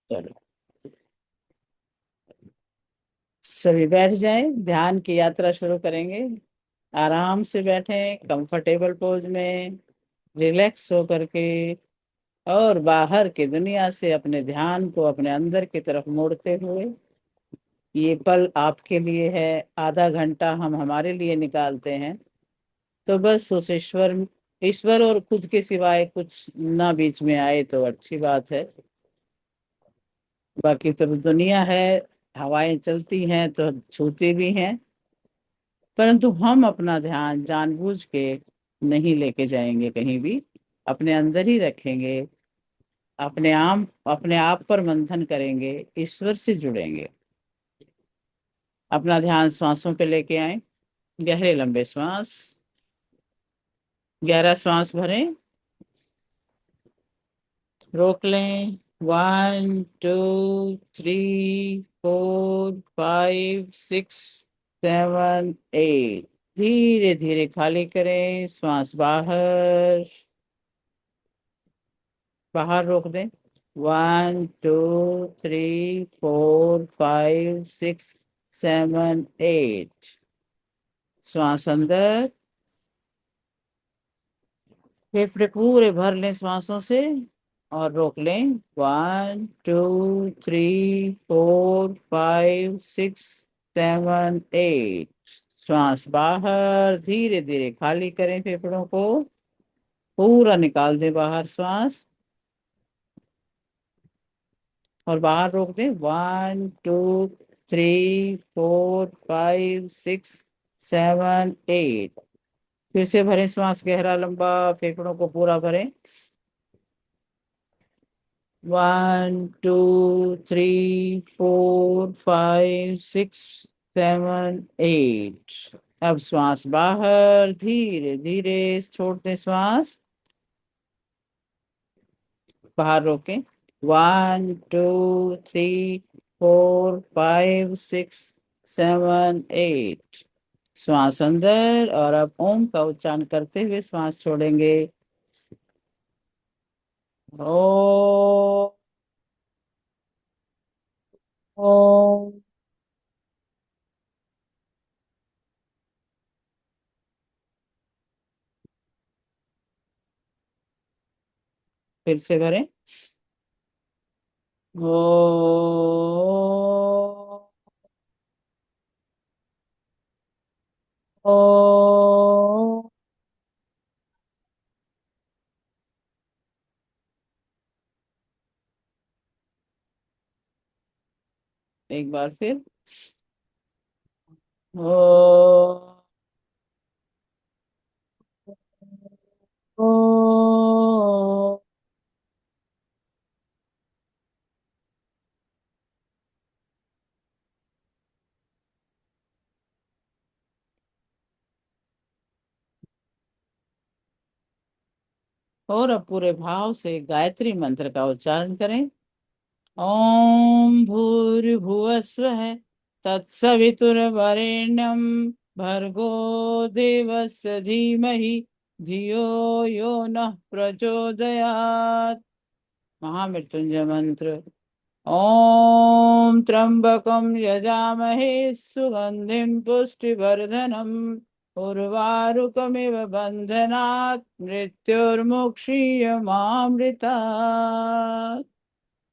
चलो, सभी बैठ जाएं, ध्यान की यात्रा शुरू करेंगे। आराम से बैठें, कंफर्टेबल पोज में, रिलैक्स हो करके, और बाहर की दुनिया से अपने ध्यान को अपने अंदर की तरफ मोड़ते हुए। ये पल आपके लिए है। आधा घंटा हम हमारे लिए निकालते हैं, तो बस उस ईश्वर ईश्वर और खुद के सिवाय कुछ ना बीच में आए तो अच्छी बात है। बाकी तो दुनिया है, हवाएं चलती हैं तो छूती भी हैं, परंतु हम अपना ध्यान जानबूझ के नहीं लेके जाएंगे कहीं भी। अपने अंदर ही रखेंगे। अपने आप पर मंथन करेंगे, ईश्वर से जुड़ेंगे। अपना ध्यान श्वासों पे लेके आए। गहरे लंबे श्वास। गहरा श्वास भरें, रोक लें। 1 2 3 4 5 6 7 8। धीरे धीरे खाली करें, श्वास बाहर। बाहर रोक दें। 1 2 3 4 5 6 7 8। श्वास अंदर। फेफड़े पूरे भर लें श्वासों से, और रोक लें। 1 2 3 4 5 6 7 8। श्वास बाहर, धीरे धीरे खाली करें फेफड़ों को। पूरा निकाल दें बाहर श्वास, और बाहर रोक दें। 1 2 3 4 5 6 7 8। फिर से भरें श्वास गहरा लंबा, फेफड़ों को पूरा भरें। 1 2 3 4 5 6 7 8। अब श्वास बाहर, धीरे धीरे छोड़ते श्वास। बाहर रोकें। 1 2 3 4 5 6 7 8। श्वास अंदर, और अब ओम का उच्चारण करते हुए श्वास छोड़ेंगे। ओ, ओ। फिर से भरें। ओ, ओ। एक बार फिर। ओ, ओ। और अब पूरे भाव से गायत्री मंत्र का उच्चारण करें। ओम भूर्भुवस्वः तत्सवितुर्वरेण्यं भर्गो देवस्य धीमहि धियो यो नः प्रचोदयात्। महामृत्युंजय मंत्र। ओम त्र्यंबकं यजामहे सुगंधिं पुष्टिवर्धनम् उर्वारुकमिव बन्धनात् मृत्योर्मुक्षीयमामृतात्।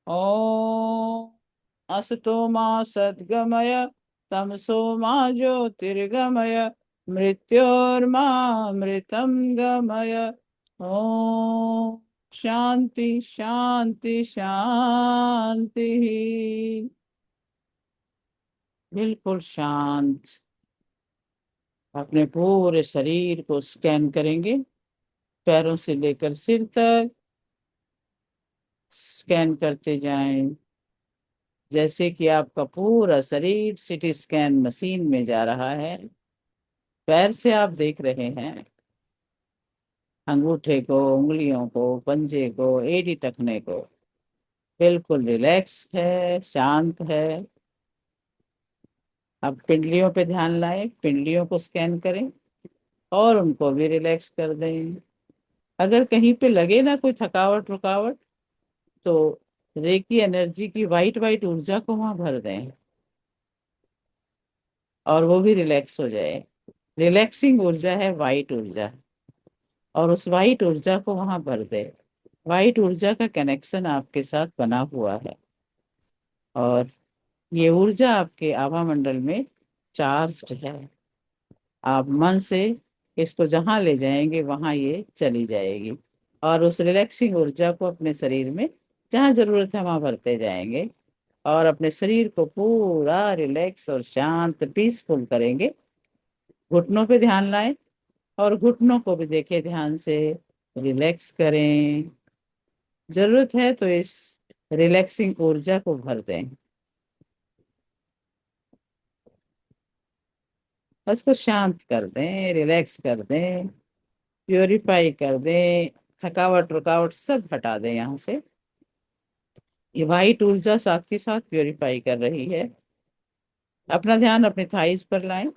ओम असतो मा सद्गमय तमसो मा ज्योतिर्गमय मृत्योर्मामृतं गमय। ओम शांति शांति शांति। बिल्कुल शांत। अपने पूरे शरीर को स्कैन करेंगे, पैरों से लेकर सिर तक स्कैन करते जाएं, जैसे कि आपका पूरा शरीर सीटी स्कैन मशीन में जा रहा है। पैर से आप देख रहे हैं अंगूठे को, उंगलियों को, पंजे को, एड़ी टखने को। बिल्कुल रिलैक्स है, शांत है। अब पिंडलियों पे ध्यान लाएं, पिंडलियों को स्कैन करें और उनको भी रिलैक्स कर दें। अगर कहीं पे लगे ना कोई थकावट रुकावट, तो रेकी एनर्जी की वाइट वाइट ऊर्जा को वहां भर दें और वो भी रिलैक्स हो जाए। रिलैक्सिंग ऊर्जा है वाइट ऊर्जा, और उस वाइट ऊर्जा को वहां भर दे। वाइट ऊर्जा का कनेक्शन आपके साथ बना हुआ है, और ये ऊर्जा आपके आभा मंडल में चार्ज्ड है। आप मन से इसको जहां ले जाएंगे वहां ये चली जाएगी, और उस रिलैक्सिंग ऊर्जा को अपने शरीर में जहां जरूरत है वहां भरते जाएंगे, और अपने शरीर को पूरा रिलैक्स और शांत पीसफुल करेंगे। घुटनों पे ध्यान लाएं, और घुटनों को भी देखें ध्यान से, रिलैक्स करें। जरूरत है तो इस रिलैक्सिंग ऊर्जा को भर दें, उसको शांत कर दें, रिलैक्स कर दें, प्योरीफाई कर दें। थकावट रुकावट सब हटा दें यहाँ से। ये वाइट ऊर्जा साथ के साथ प्योरीफाई कर रही है। अपना ध्यान अपने थाइज पर लाएं,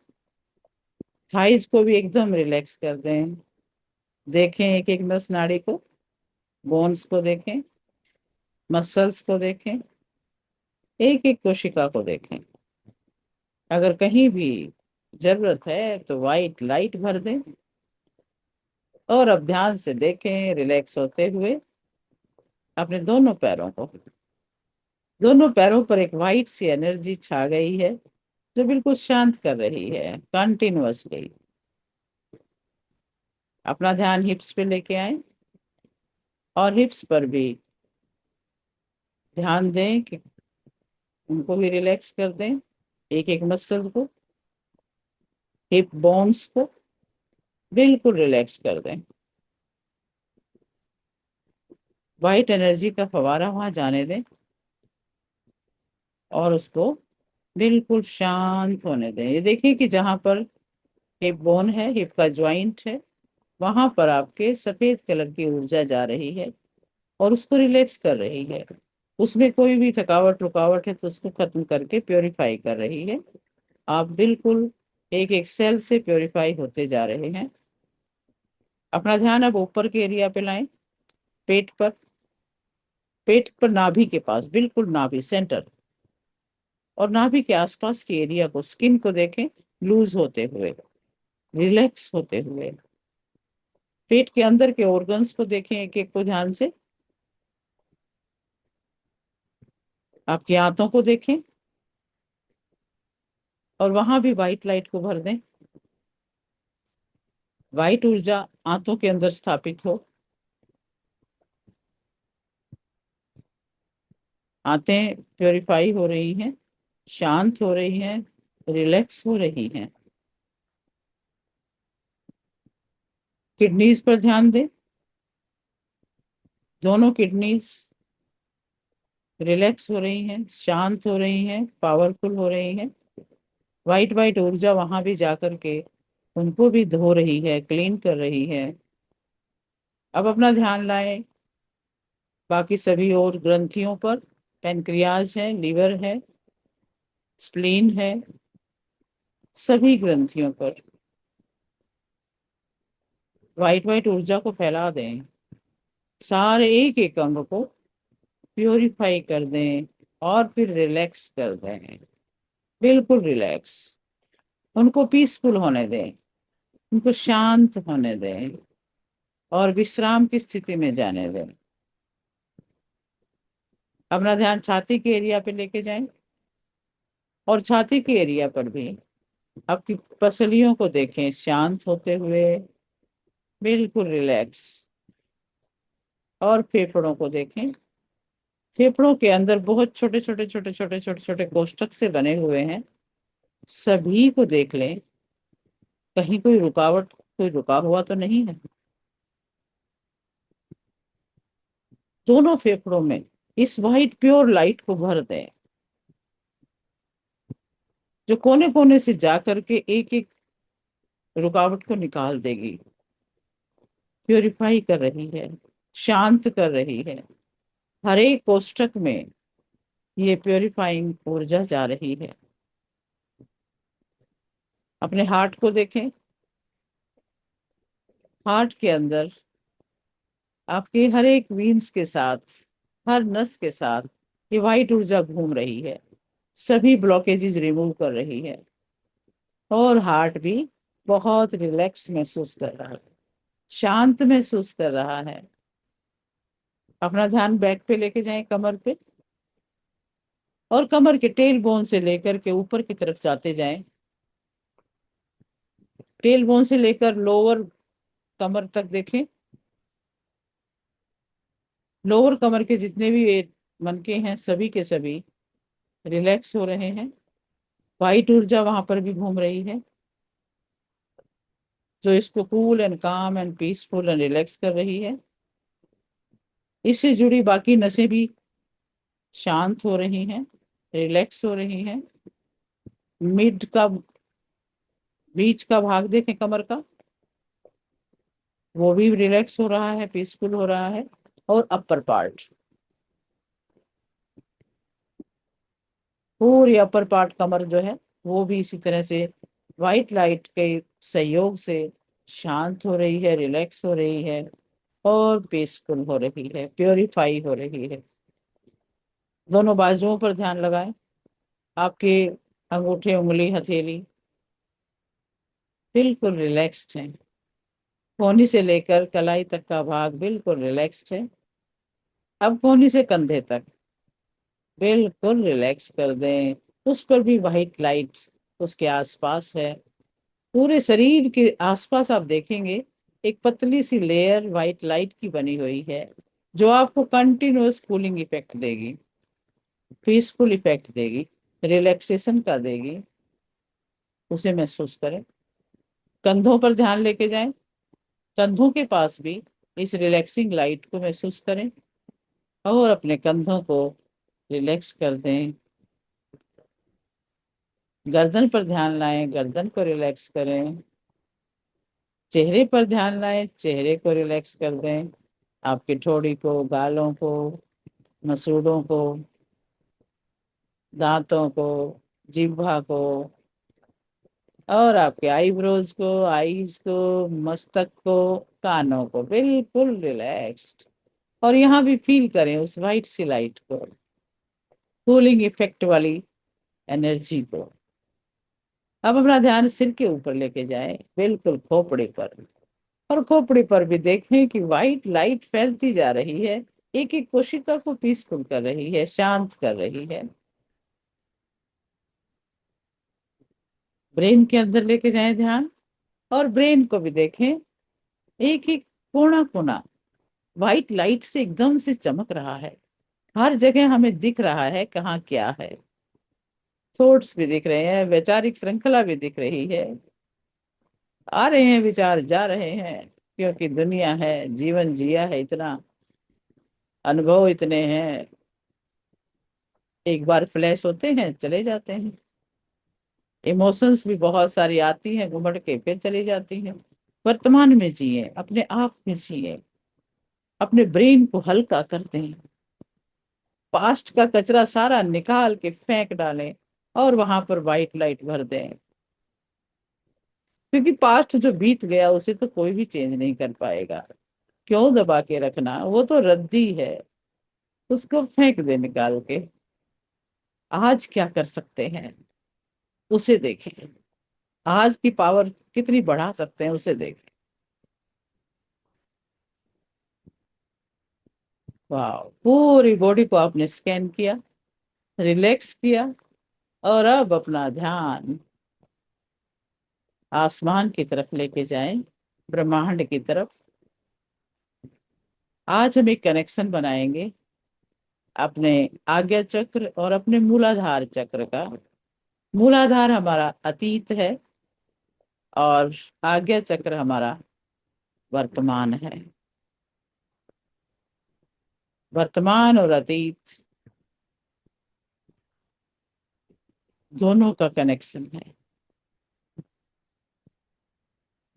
थाइज को भी एकदम रिलैक्स कर दें। देखें एक एक नस नाड़ी को, बोन्स को देखें, मसल्स को देखें, एक एक कोशिका को देखें। अगर कहीं भी जरूरत है तो वाइट लाइट भर दें, और अब ध्यान से देखें रिलैक्स होते हुए अपने दोनों पैरों को। दोनों पैरों पर एक वाइट सी एनर्जी छा गई है, जो बिल्कुल शांत कर रही है कंटिन्यूअसली। अपना ध्यान हिप्स पे लेके आए, और हिप्स पर भी ध्यान दें कि उनको भी रिलैक्स कर दें, एक एक मसल को, हिप बोन्स को बिल्कुल रिलैक्स कर दें। वाइट एनर्जी का फवारा वहां जाने दें, और उसको बिल्कुल शांत होने दें। ये देखिए कि जहां पर हिप बोन है, हिप का ज्वाइंट है, वहां पर आपके सफेद कलर की ऊर्जा जा रही है, और उसको रिलैक्स कर रही है। उसमें कोई भी थकावट रुकावट है तो उसको खत्म करके प्योरीफाई कर रही है। आप बिल्कुल एक एक सेल से प्योरीफाई होते जा रहे हैं। अपना ध्यान अब ऊपर के एरिया पे लाएं, पेट पर। पेट पर नाभि के पास, बिल्कुल नाभि सेंटर, और नाभि के आसपास के एरिया को, स्किन को देखें लूज होते हुए, रिलैक्स होते हुए। पेट के अंदर के ऑर्गन्स को देखें एक एक को ध्यान से। आपकी आंतों को देखें, और वहां भी व्हाइट लाइट को भर दें। व्हाइट ऊर्जा आंतों के अंदर स्थापित हो। आंतें प्योरीफाई हो रही हैं, शांत हो रही हैं, रिलैक्स हो रही हैं। किडनीज पर ध्यान दें, दोनों किडनीज रिलैक्स हो रही हैं, शांत हो रही हैं, पावरफुल हो रही हैं। वाइट वाइट ऊर्जा वहां भी जाकर के उनको भी धो रही है, क्लीन कर रही है। अब अपना ध्यान लाएं बाकी सभी और ग्रंथियों पर। पेनक्रियाज है, लीवर है, स्प्लीन है, सभी ग्रंथियों पर वाइट वाइट ऊर्जा को फैला दें। सारे एक एक अंग को प्योरीफाई कर दें, और फिर रिलैक्स कर दें, बिल्कुल रिलैक्स। उनको पीसफुल होने दें, उनको शांत होने दें, और विश्राम की स्थिति में जाने दें। अपना ध्यान छाती के एरिया पे लेके जाएं, और छाती के एरिया पर भी आपकी पसलियों को देखें शांत होते हुए, बिल्कुल रिलैक्स। और फेफड़ों को देखें, फेफड़ों के अंदर बहुत छोटे छोटे छोटे छोटे छोटे छोटे कोष्ठक से बने हुए हैं, सभी को देख लें। कहीं कोई रुकावट, कोई रुका हुआ तो नहीं है। दोनों फेफड़ों में इस वाइट प्योर लाइट को भर दें, जो कोने कोने से जा करके एक एक रुकावट को निकाल देगी, प्योरीफाई कर रही है, शांत कर रही है। हर एक कोष्ठक में ये प्योरीफाइंग ऊर्जा जा रही है। अपने हार्ट को देखें, हार्ट के अंदर आपके हर एक वीन्स के साथ, हर नस के साथ ये व्हाइट ऊर्जा घूम रही है, सभी ब्लॉकेजेस रिमूव कर रही है, और हार्ट भी बहुत रिलैक्स महसूस कर रहा है, शांत महसूस कर रहा है। अपना ध्यान बैक पे लेके जाएं, कमर पे, और कमर के टेल बोन से लेकर के ऊपर की तरफ जाते जाएं। टेल बोन से लेकर लोअर कमर तक देखें। लोअर कमर के जितने भी ये मनके हैं, सभी के सभी रिलैक्स हो रहे हैं। वाइट ऊर्जा वहां पर भी घूम रही है, जो इसको कूल एंड काम एंड पीसफुल एंड रिलैक्स कर रही है। इससे जुड़ी बाकी नसें भी शांत हो रही हैं, रिलैक्स हो रही हैं। मिड का, बीच का भाग देखें कमर का, वो भी रिलैक्स हो रहा है, पीसफुल हो रहा है। और अपर पार्ट, पूरी अपर पार्ट कमर जो है, वो भी इसी तरह से वाइट लाइट के सहयोग से शांत हो रही है, रिलैक्स हो रही है, और पीसफुल हो रही है, प्योरीफाई हो रही है। दोनों बाजुओं पर ध्यान लगाएं। आपके अंगूठे, उंगली, हथेली बिल्कुल रिलैक्स्ड हैं। कोहनी से लेकर कलाई तक का भाग बिल्कुल रिलैक्स्ड है। अब कोहनी से कंधे तक बिल्कुल रिलैक्स कर दें। उस पर भी वाइट लाइट उसके आसपास है। पूरे शरीर के आसपास आप देखेंगे एक पतली सी लेयर वाइट लाइट की बनी हुई है, जो आपको कंटिन्यूअस कूलिंग इफेक्ट देगी, पीसफुल इफेक्ट देगी, रिलैक्सेशन का देगी। उसे महसूस करें। कंधों पर ध्यान लेके जाएं। कंधों के पास भी इस रिलैक्सिंग लाइट को महसूस करें, और अपने कंधों को रिलैक्स कर दें। गर्दन पर ध्यान लाएं, गर्दन को रिलैक्स करें। चेहरे पर ध्यान लाएं, चेहरे को रिलैक्स कर दें। आपकी ठोड़ी को, गालों को, मसूड़ों को, दांतों को, जिह्वा को, और आपके आईब्रोज को, आईज को, मस्तक को, कानों को बिल्कुल रिलैक्स्ड। और यहाँ भी फील करें उस वाइट सी लाइट को, कूलिंग इफेक्ट वाली एनर्जी को। अब अपना ध्यान सिर के ऊपर लेके जाएं, बिल्कुल खोपड़े पर। और खोपड़ी पर भी देखें कि वाइट लाइट फैलती जा रही है, एक एक कोशिका को पीसफुल कर रही है, शांत कर रही है। ब्रेन के अंदर लेके जाएं ध्यान, और ब्रेन को भी देखें, एक एक कोना कोना वाइट लाइट से एकदम से चमक रहा है। हर जगह हमें दिख रहा है कहाँ क्या है। थॉट्स भी दिख रहे हैं, वैचारिक श्रृंखला भी दिख रही है। आ रहे हैं विचार, जा रहे हैं, क्योंकि दुनिया है, जीवन जिया है इतना, अनुभव इतने हैं, एक बार फ्लैश होते हैं, चले जाते हैं। इमोशंस भी बहुत सारी आती हैं, घुमड़ के फिर चली जाती हैं। वर्तमान में जिए, अपने आप में जिए, अपने ब्रेन को हल्का कर दें। पास्ट का कचरा सारा निकाल के फेंक डालें, और वहां पर वाइट लाइट भर दें। क्योंकि पास्ट जो बीत गया उसे तो कोई भी चेंज नहीं कर पाएगा। क्यों दबा के रखना, वो तो रद्दी है, उसको फेंक दे निकाल के। आज क्या कर सकते हैं उसे देखें, आज की पावर कितनी बढ़ा सकते हैं उसे देखें। वाह, पूरी बॉडी को आपने स्कैन किया, रिलैक्स किया, और अब अपना ध्यान आसमान की तरफ लेके जाएं, ब्रह्मांड की तरफ। आज हम एक कनेक्शन बनाएंगे अपने आज्ञा चक्र और अपने मूलाधार चक्र का। मूलाधार हमारा अतीत है, और आज्ञा चक्र हमारा वर्तमान है। वर्तमान और अतीत दोनों का कनेक्शन है।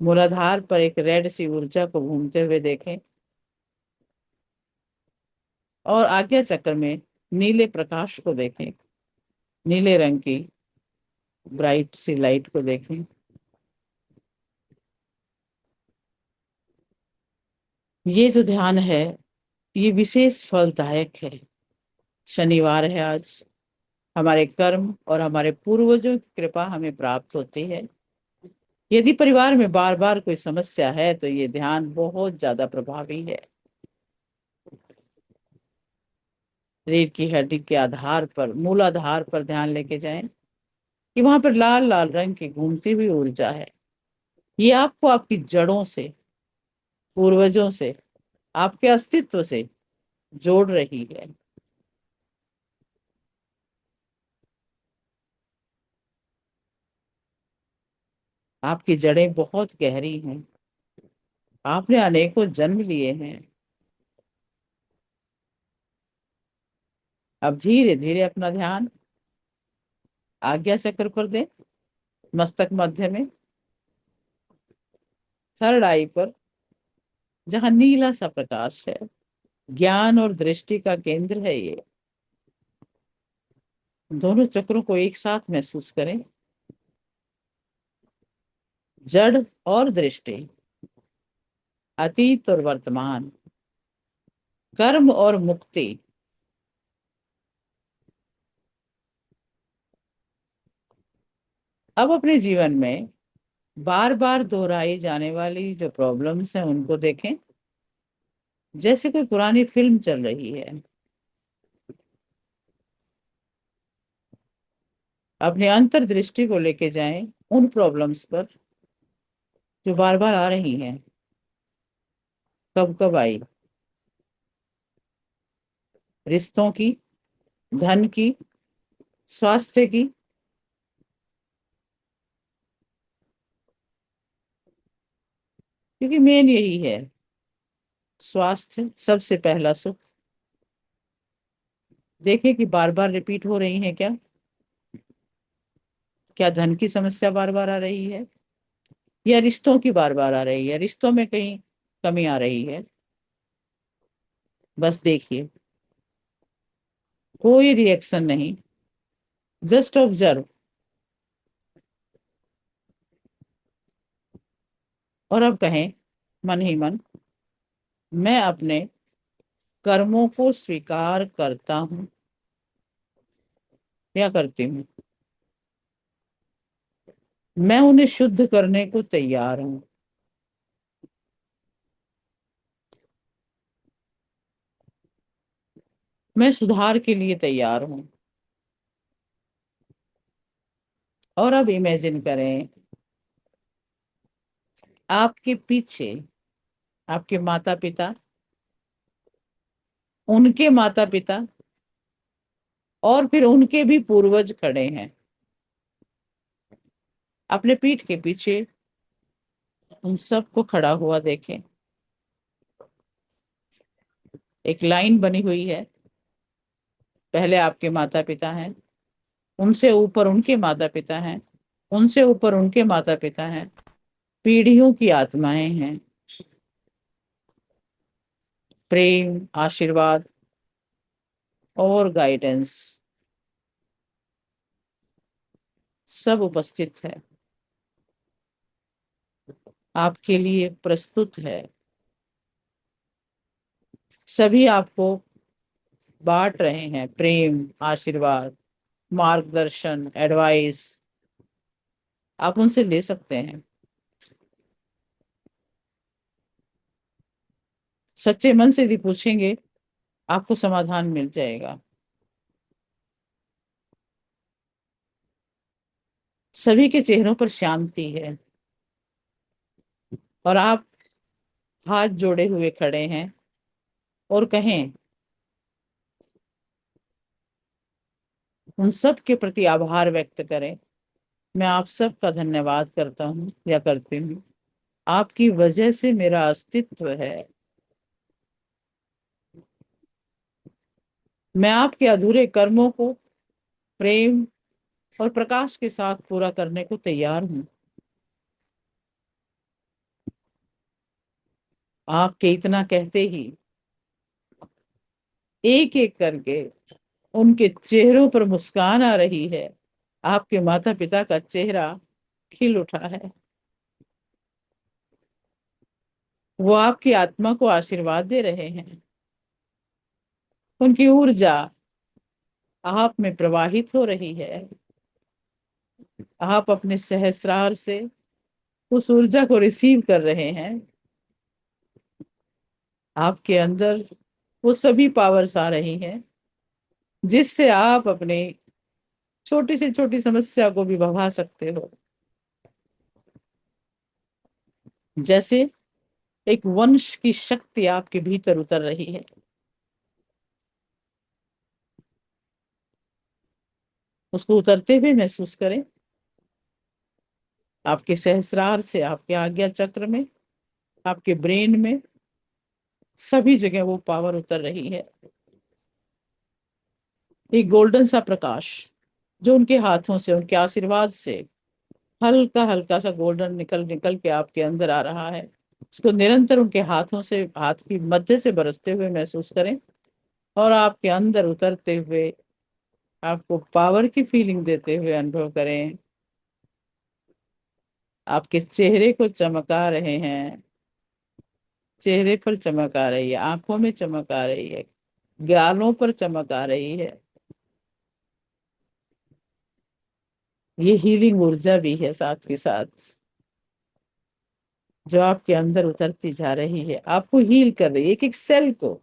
मूलाधार पर एक रेड सी ऊर्जा को घूमते हुए देखें, और आज्ञा चक्र में नीले प्रकाश को देखें, नीले रंग की ब्राइट सी लाइट को देखें। ये जो ध्यान है, ये विशेष फलदायक है। शनिवार है आज। हमारे कर्म और हमारे पूर्वजों की कृपा हमें प्राप्त होती है। यदि परिवार में बार बार कोई समस्या है तो ये ध्यान बहुत ज्यादा प्रभावी है। रीढ़ की हड्डी के आधार पर, मूलाधार पर ध्यान लेके जाएं कि वहां पर लाल लाल रंग की घूमती हुई ऊर्जा है। ये आपको आपकी जड़ों से, पूर्वजों से, आपके अस्तित्व से जोड़ रही है। आपकी जड़ें बहुत गहरी हैं। आपने अनेकों जन्म लिए हैं। अब धीरे धीरे अपना ध्यान आज्ञा चक्र पर दें, मस्तक मध्य में, थर्ड आई पर, जहां नीला सा प्रकाश है। ज्ञान और दृष्टि का केंद्र है ये। दोनों चक्रों को एक साथ महसूस करें। जड़ और दृष्टि, अतीत और वर्तमान, कर्म और मुक्ति। अब अपने जीवन में बार बार दोहराई जाने वाली जो प्रॉब्लम्स हैं उनको देखें, जैसे कोई पुरानी फिल्म चल रही है। अपने अंतर्दृष्टि को लेके जाएं उन प्रॉब्लम्स पर जो बार बार आ रही हैं। कब कब आई? रिश्तों की, धन की, स्वास्थ्य की। क्योंकि मेन यही है, स्वास्थ्य सबसे पहला सुख। देखें कि बार बार रिपीट हो रही है क्या। क्या धन की समस्या बार बार आ रही है, या रिश्तों की बार बार आ रही है, रिश्तों में कहीं कमी आ रही है। बस देखिए, कोई रिएक्शन नहीं, जस्ट ऑब्जर्व। और अब कहें मन ही मन, मैं अपने कर्मों को स्वीकार करता हूँ या करती हूँ। मैं उन्हें शुद्ध करने को तैयार हूँ। मैं सुधार के लिए तैयार हूँ। और अब इमेजिन करें, आपके पीछे आपके माता पिता, उनके माता पिता, और फिर उनके भी पूर्वज खड़े हैं। अपने पीठ के पीछे उन सबको खड़ा हुआ देखें। एक लाइन बनी हुई है। पहले आपके माता पिता हैं, उनसे ऊपर उनके माता पिता हैं, उनसे ऊपर उनके माता पिता हैं। पीढ़ियों की आत्माएं हैं। प्रेम, आशीर्वाद और गाइडेंस सब उपस्थित है, आपके लिए प्रस्तुत है। सभी आपको बांट रहे हैं प्रेम, आशीर्वाद, मार्गदर्शन, एडवाइस। आप उनसे ले सकते हैं। सच्चे मन से भी पूछेंगे, आपको समाधान मिल जाएगा। सभी के चेहरों पर शांति है। और आप हाथ जोड़े हुए खड़े हैं और कहें, उन सब के प्रति आभार व्यक्त करें। मैं आप सबका धन्यवाद करता हूँ या करती हूँ। आपकी वजह से मेरा अस्तित्व है। मैं आपके अधूरे कर्मों को प्रेम और प्रकाश के साथ पूरा करने को तैयार हूँ। आपके इतना कहते ही एक एक करके उनके चेहरों पर मुस्कान आ रही है। आपके माता पिता का चेहरा खिल उठा है। वो आपकी आत्मा को आशीर्वाद दे रहे हैं। उनकी ऊर्जा आप में प्रवाहित हो रही है। आप अपने सहस्रार से उस ऊर्जा को रिसीव कर रहे हैं। आपके अंदर वो सभी पावर्स आ रही हैं जिससे आप अपने छोटी से छोटी समस्या को भी भगा सकते हो। जैसे एक वंश की शक्ति आपके भीतर उतर रही है। उसको उतरते हुए महसूस करें। आपके सहस्रार से आपके आज्ञा चक्र में, आपके ब्रेन में, सभी जगह वो पावर उतर रही है। एक गोल्डन सा प्रकाश जो उनके हाथों से, उनके आशीर्वाद से हल्का हल्का सा गोल्डन निकल निकल के आपके अंदर आ रहा है। उसको निरंतर उनके हाथों से, हाथ की मध्य से बरसते हुए महसूस करें और आपके अंदर उतरते हुए आपको पावर की फीलिंग देते हुए अनुभव करें। आपके चेहरे को चमका रहे हैं। चेहरे पर चमक आ रही है, आंखों में चमक आ रही है, गालों पर चमक आ रही है। ये हीलिंग ऊर्जा भी है साथ के साथ, जो आपके अंदर उतरती जा रही है, आपको हील कर रही है। एक एक सेल को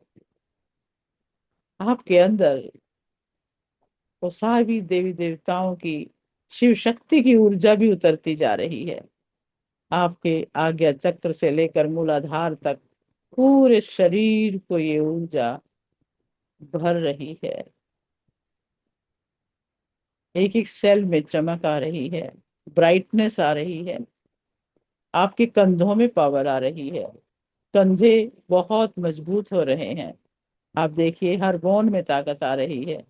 आपके अंदर वो सारी देवी देवताओं की, शिव शक्ति की ऊर्जा भी उतरती जा रही है। आपके आज्ञा चक्र से लेकर मूलाधार तक पूरे शरीर को ये ऊर्जा भर रही है। एक एक सेल में चमक आ रही है, ब्राइटनेस आ रही है। आपके कंधों में पावर आ रही है। कंधे बहुत मजबूत हो रहे हैं। आप देखिए, हर बोन में ताकत आ रही है,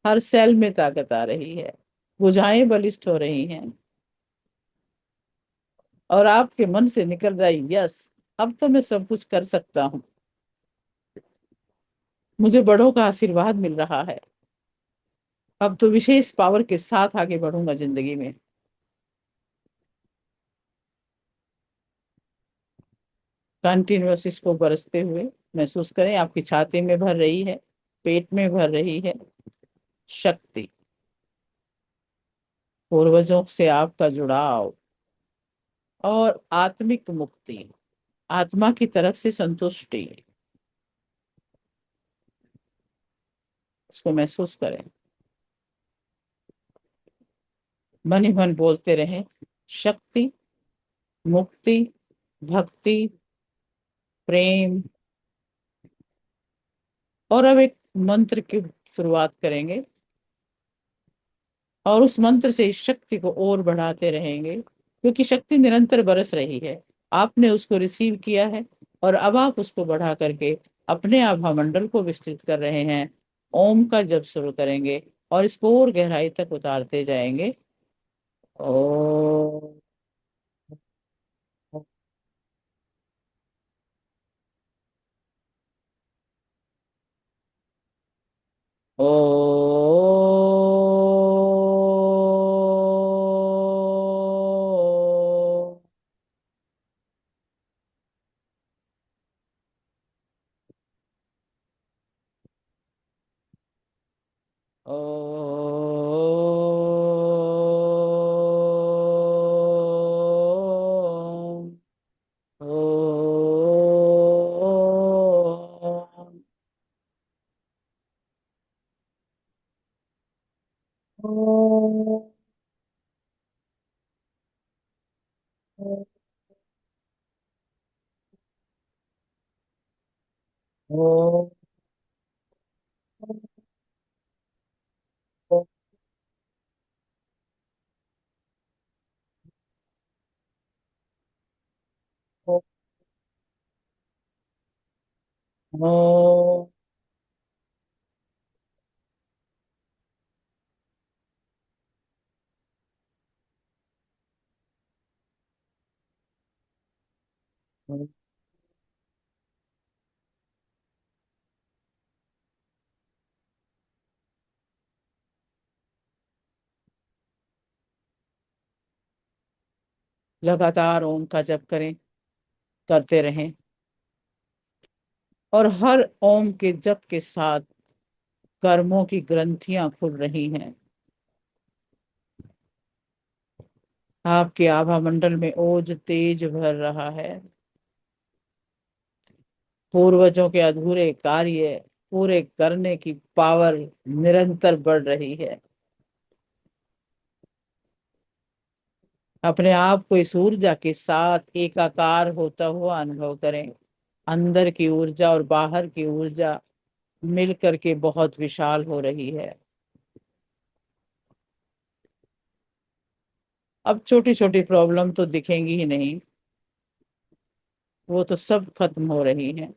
हर सेल में ताकत आ रही है। भुजाएं बलिष्ठ हो रही हैं और आपके मन से निकल रहा है, यस, अब तो मैं सब कुछ कर सकता हूँ। मुझे बड़ों का आशीर्वाद मिल रहा है। अब तो विशेष पावर के साथ आगे बढ़ूंगा जिंदगी में। कंटिन्यूअस इसको बरसते हुए महसूस करें। आपकी छाती में भर रही है, पेट में भर रही है शक्ति। पूर्वजों से आपका जुड़ाव और आत्मिक मुक्ति, आत्मा की तरफ से संतुष्टि, इसको महसूस करें। मन ही मन बोलते रहें, शक्ति, मुक्ति, भक्ति, प्रेम। और अब एक मंत्र की शुरुआत करेंगे और उस मंत्र से इस शक्ति को और बढ़ाते रहेंगे, क्योंकि शक्ति निरंतर बरस रही है। आपने उसको रिसीव किया है और अब आप उसको बढ़ा करके अपने आभा मंडल को विस्तृत कर रहे हैं। ओम का जप शुरू करेंगे और इसको और गहराई तक उतारते जाएंगे। ओ ओ ओ लगातार ओम का जप करें, करते रहें। और हर ओम के जप के साथ कर्मों की ग्रंथियां खुल रही हैं। आपके आभा मंडल में ओज तेज भर रहा है। पूर्वजों के अधूरे कार्य पूरे करने की पावर निरंतर बढ़ रही है। अपने आप को इस ऊर्जा के साथ एकाकार होता हुआ अनुभव करें। अंदर की ऊर्जा और बाहर की ऊर्जा मिलकर के बहुत विशाल हो रही है। अब छोटी छोटी प्रॉब्लम तो दिखेंगी ही नहीं, वो तो सब खत्म हो रही हैं।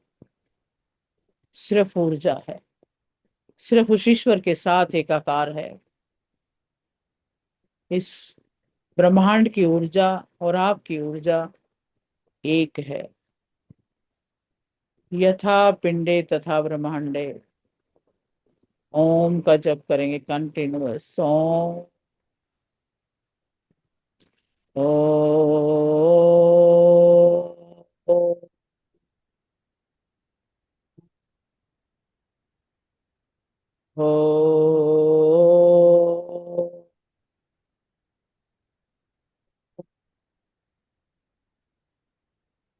सिर्फ ऊर्जा है, सिर्फ उस ईश्वर के साथ एकाकार है। इस ब्रह्मांड की ऊर्जा और आपकी ऊर्जा एक है। यथा पिंडे तथा ब्रह्मांडे। ओम का जप करेंगे कंटिन्यूअस। ओम। ओ, ओ, ओ,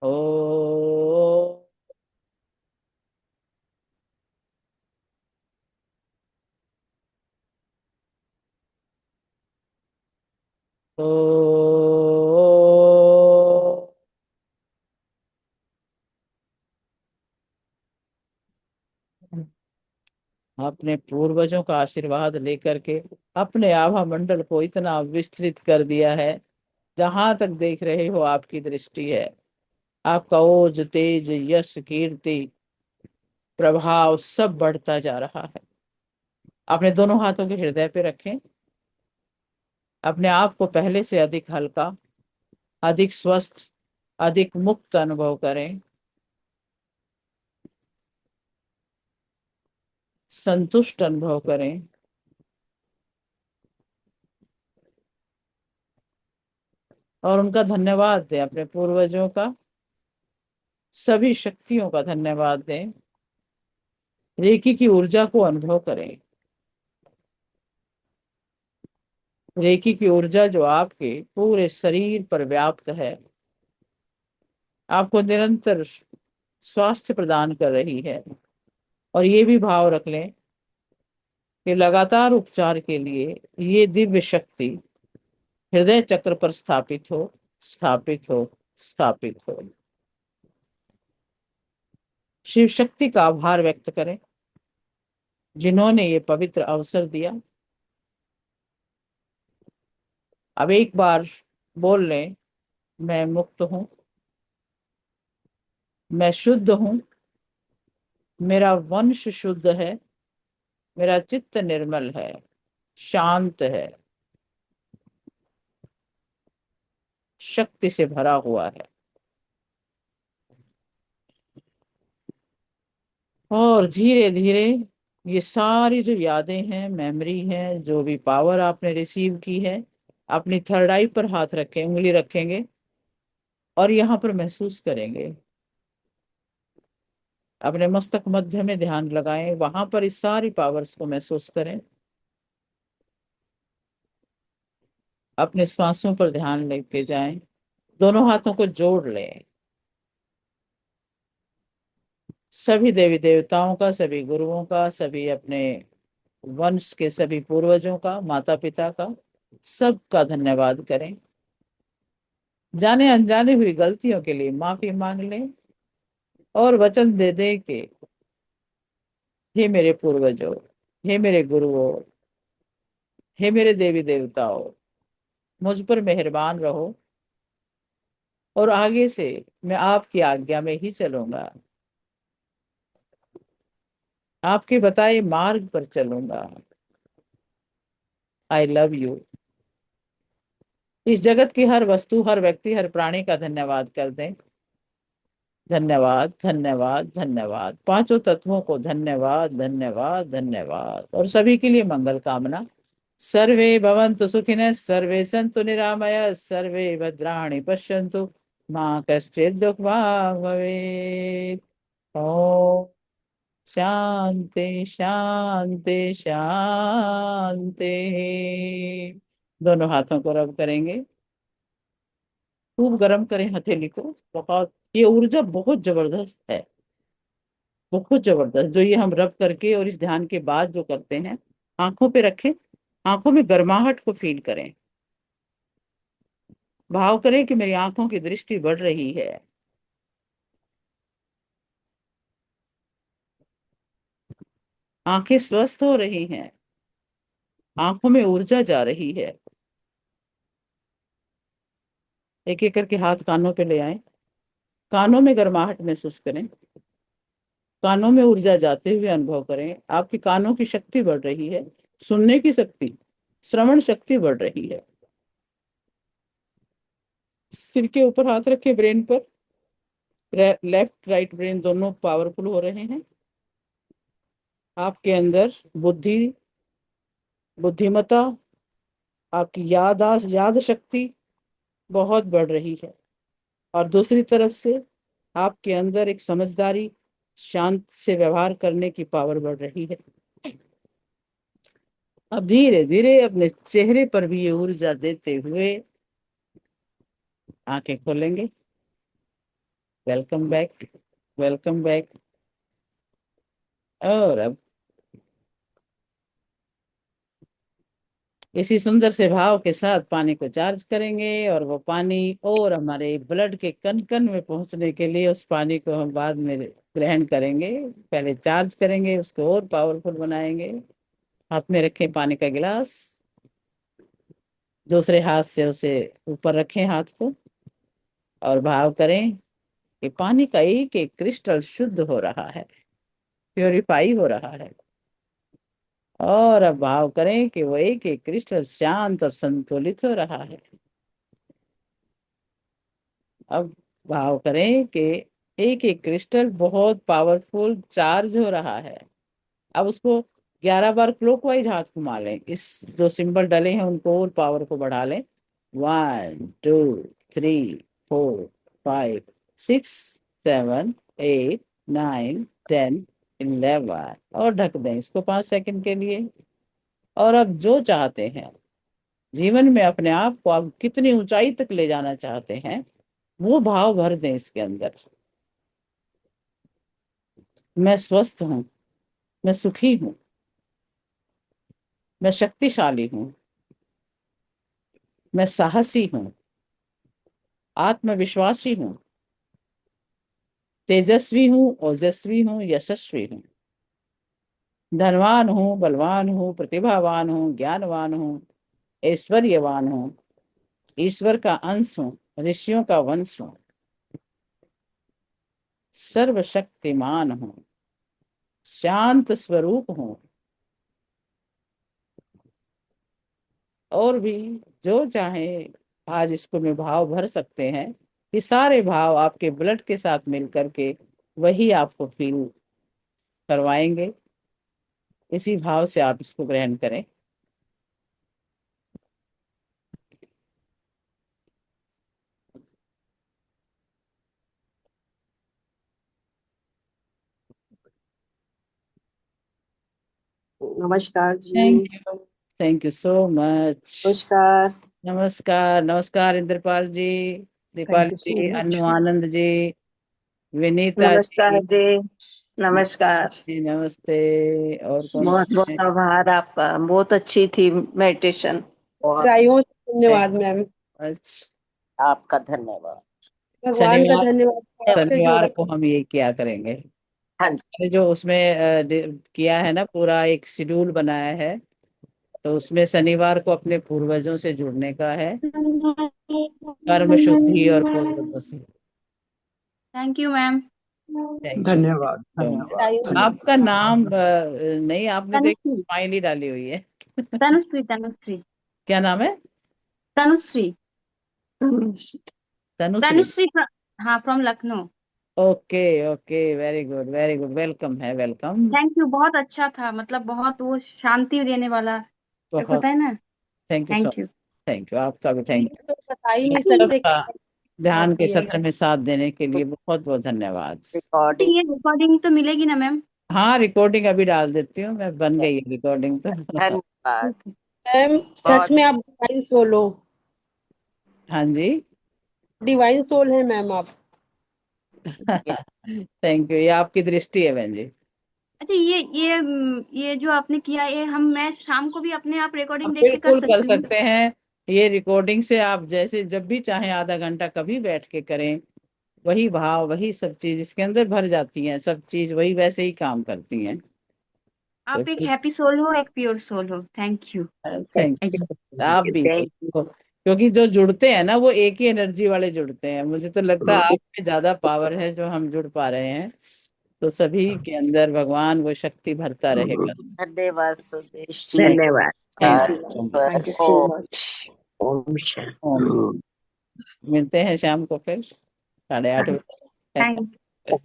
ओ। अपने पूर्वजों का आशीर्वाद लेकर के अपने आभा मंडल को इतना विस्तृत कर दिया है, जहां तक देख रहे हो आपकी दृष्टि है। आपका ओज तेज यश कीर्ति प्रभाव सब बढ़ता जा रहा है। अपने दोनों हाथों के हृदय पे रखें। अपने आप को पहले से अधिक हल्का, अधिक स्वस्थ, अधिक मुक्त अनुभव करें। संतुष्ट अनुभव करें। और उनका धन्यवाद दें, अपने पूर्वजों का, सभी शक्तियों का धन्यवाद दें। रेकी की ऊर्जा को अनुभव करें। रेकी की ऊर्जा जो आपके पूरे शरीर पर व्याप्त है, आपको निरंतर स्वास्थ्य प्रदान कर रही है। और ये भी भाव रख लें कि लगातार उपचार के लिए ये दिव्य शक्ति हृदय चक्र पर स्थापित हो, स्थापित हो, स्थापित हो। शिव शक्ति का आभार व्यक्त करें, जिन्होंने ये पवित्र अवसर दिया। अब एक बार बोल लें, मैं मुक्त हूं, मैं शुद्ध हूं, मेरा वंश शुद्ध है, मेरा चित्त निर्मल है, शांत है, शक्ति से भरा हुआ है। और धीरे धीरे ये सारी जो यादें हैं, मेमोरी है, जो भी पावर आपने रिसीव की है, अपनी थर्ड आई पर हाथ रखें, उंगली रखेंगे और यहाँ पर महसूस करेंगे। अपने मस्तक मध्य में ध्यान लगाएं, वहां पर इस सारी पावर्स को महसूस करें। अपने श्वासों पर ध्यान लेके जाएं। दोनों हाथों को जोड़ लें। सभी देवी देवताओं का, सभी गुरुओं का, सभी अपने वंश के सभी पूर्वजों का, माता पिता का, सबका धन्यवाद करें। जाने अनजाने हुई गलतियों के लिए माफी मांग लें और वचन दे दे कि हे मेरे पूर्वजों, हे मेरे गुरुओं, हे मेरे देवी देवताओं, मुझ पर मेहरबान रहो और आगे से मैं आपकी आज्ञा में ही चलूंगा, आपके बताए मार्ग पर चलूंगा। I love you. इस जगत की हर वस्तु, हर व्यक्ति, हर प्राणी का धन्यवाद कर दें। धन्यवाद, धन्यवाद, धन्यवाद। पांचों तत्वों को धन्यवाद, धन्यवाद, धन्यवाद। और सभी के लिए मंगल कामना। सर्वे भवन्तु सुखिनः, सर्वे सन्तु निरामया, सर्वे भद्राणि पश्यन्तु, मां कश्चित् दुःखभाग् भवेत्। ओम शांति शांति शांति। दोनों हाथों को रब करेंगे, खूब गर्म करें हथेली को। बहुत, ये ऊर्जा बहुत जबरदस्त है, बहुत जबरदस्त। जो ये हम रब करके और इस ध्यान के बाद जो करते हैं, आंखों पे रखें, आंखों में गर्माहट को फील करें। भाव करें कि मेरी आंखों की दृष्टि बढ़ रही है। आंखें स्वस्थ हो रही हैं, आंखों में ऊर्जा जा रही है। एक एक करके हाथ कानों पे ले आए, कानों में गर्माहट महसूस करें, कानों में ऊर्जा जाते हुए अनुभव करें। आपकी कानों की शक्ति बढ़ रही है, सुनने की शक्ति, श्रवण शक्ति बढ़ रही है। सिर के ऊपर हाथ रखे, ब्रेन पर। लेफ्ट राइट ब्रेन दोनों पावरफुल हो रहे हैं। आपके अंदर बुद्धि, बुद्धिमत्ता, आपकी याद शक्ति बहुत बढ़ रही है। और दूसरी तरफ से आपके अंदर एक समझदारी, शांत से व्यवहार करने की पावर बढ़ रही है। अब धीरे धीरे अपने चेहरे पर भी ये ऊर्जा देते हुए आंखें खोलेंगे। Welcome back, welcome back. और अब इसी सुंदर से भाव के साथ पानी को चार्ज करेंगे, और वो पानी और हमारे ब्लड के कण कण में पहुंचने के लिए उस पानी को हम बाद में ग्रहण करेंगे। पहले चार्ज करेंगे, उसको और पावरफुल बनाएंगे। हाथ में रखें पानी का गिलास, दूसरे हाथ से उसे ऊपर रखें हाथ को, और भाव करें कि पानी का एक एक क्रिस्टल शुद्ध हो रहा है, प्योरीफाई हो रहा है। और अब भाव करें कि वो एक एक क्रिस्टल शांत और संतुलित हो रहा है। अब भाव करें कि एक एक क्रिस्टल बहुत पावरफुल चार्ज हो रहा है। अब उसको 11 बार क्लॉकवाइज हाथ घुमा लें, इस जो सिंबल डले हैं उनको और पावर को बढ़ा लें। 1 2 3 4 5 6 7 8 9 10 11, और ढक दें इसको 5 सेकंड के लिए। और अब जो चाहते हैं जीवन में, अपने आप को आप कितनी ऊंचाई तक ले जाना चाहते हैं, वो भाव भर दें इसके अंदर। मैं स्वस्थ हूँ, मैं सुखी हूँ, मैं शक्तिशाली हूँ, मैं साहसी हूँ, आत्मविश्वासी हूँ, तेजस्वी हूँ, ओजस्वी हूँ, यशस्वी हूँ, धनवान हूँ, बलवान हूँ, प्रतिभावान हूँ, ज्ञानवान हूँ, ऐश्वर्यवान हूँ, ईश्वर का अंश हूँ, ऋषियों का वंश हूँ, सर्वशक्तिमान हूँ, शांत स्वरूप हूँ। और भी जो चाहे आज इसको में भाव भर सकते हैं। ये सारे भाव आपके ब्लड के साथ मिल करके वही आपको फील करवाएंगे। इसी भाव से आप इसको ग्रहण करें। नमस्कार जी। Thank you, thank you so much. नमस्कार। नमस्कार, नमस्कार Indrapal ji, Deepali thank you so ji, much. Annu Anand ji, Vinita नमस्कार जी। जी। नमस्कार। जी नमस्ते। और कौन बहुत कौन है? बहुत आभार आपका, बहुत अच्छी थी मेडिटेशन। बहुत चिराइयों से धन्यवाद मैम। अच्छा, आपका धन्यवाद। भगवान का शनिवार, धन्यवाद कि आपसे शनिवार जोड़ा। को हम ये किया करेंगे। हाँ जी। मैंने जो उसमें किया है ना, पूरा एक शेड्यूल बनाया है, तो उसमें शनिवार को अपने पूर्वजों से जुड़ने का है, कर्म शुद्धि और पूर्वजों से। Thank you ma'am. Thank you. धन्यवाद धन्यवाद चिराइयों से धन्यवाद। आपका नाम नहीं, आपने तो एक तनुश्री। स्माइली डाली हुई है। तनुश्री तनुश्री क्या नाम है? तनुश्री तनुश्री। तनुश्री हाँ, from Lucknow. Okay okay, very good very good, welcome है, वेलकम। थैंक यू, बहुत अच्छा था, मतलब बहुत वो शांति देने वाला एक बहुत होता है ना। Thank you so, thank you. Thank you, आपका भी ये थैंक तो बता ही यू। नहीं सकते सबका कि बहुत ध्यान के दिया है। सत्र में साथ देने के लिए बहुत बहुत धन्यवाद। रिकॉर्डिंग। ये रिकॉर्डिंग तो मिलेगी ना मैम? हाँ, रिकॉर्डिंग अभी डाल देती हूँ मैं, बन गई है रिकॉर्डिंग तो। धन्यवाद। मैम सच बहुत में आप डिवाइन सोल हो, हाँ जी। डिवाइन सोल है मैम आप। थैंक यू, ये आपकी दृष्टि है बहन जी। अच्छा, ये जो आपने किया, ये मैं शाम को भी अपने आप आप रिकॉर्डिंग देख के कर बिल्कुल कर सकती हूँ? सकते हैं। ये रिकॉर्डिंग से आप जैसे जब भी चाहें आधा घंटा कभी बैठ के करें, वही भाव वही सब चीज इसके अंदर भर जाती हैं, सब चीज वही वैसे ही काम करती हैं। तो आप एक हैप्पी सोल हो, एक प्योर सोल हो। Thank you. थैंक यू, आप भी। क्योंकि जो जुड़ते हैं ना वो एक ही एनर्जी वाले जुड़ते हैं, मुझे तो लगता है आप में ज्यादा पावर है जो हम जुड़ पा रहे हैं। तो सभी के अंदर भगवान वो शक्ति भरता रहेगा। धन्यवाद सुदेश जी। धन्यवाद। Thank thank you so much. ओम शांति। यू। मिलते हैं शाम को फिर 8:30 बजे। थैंक ओम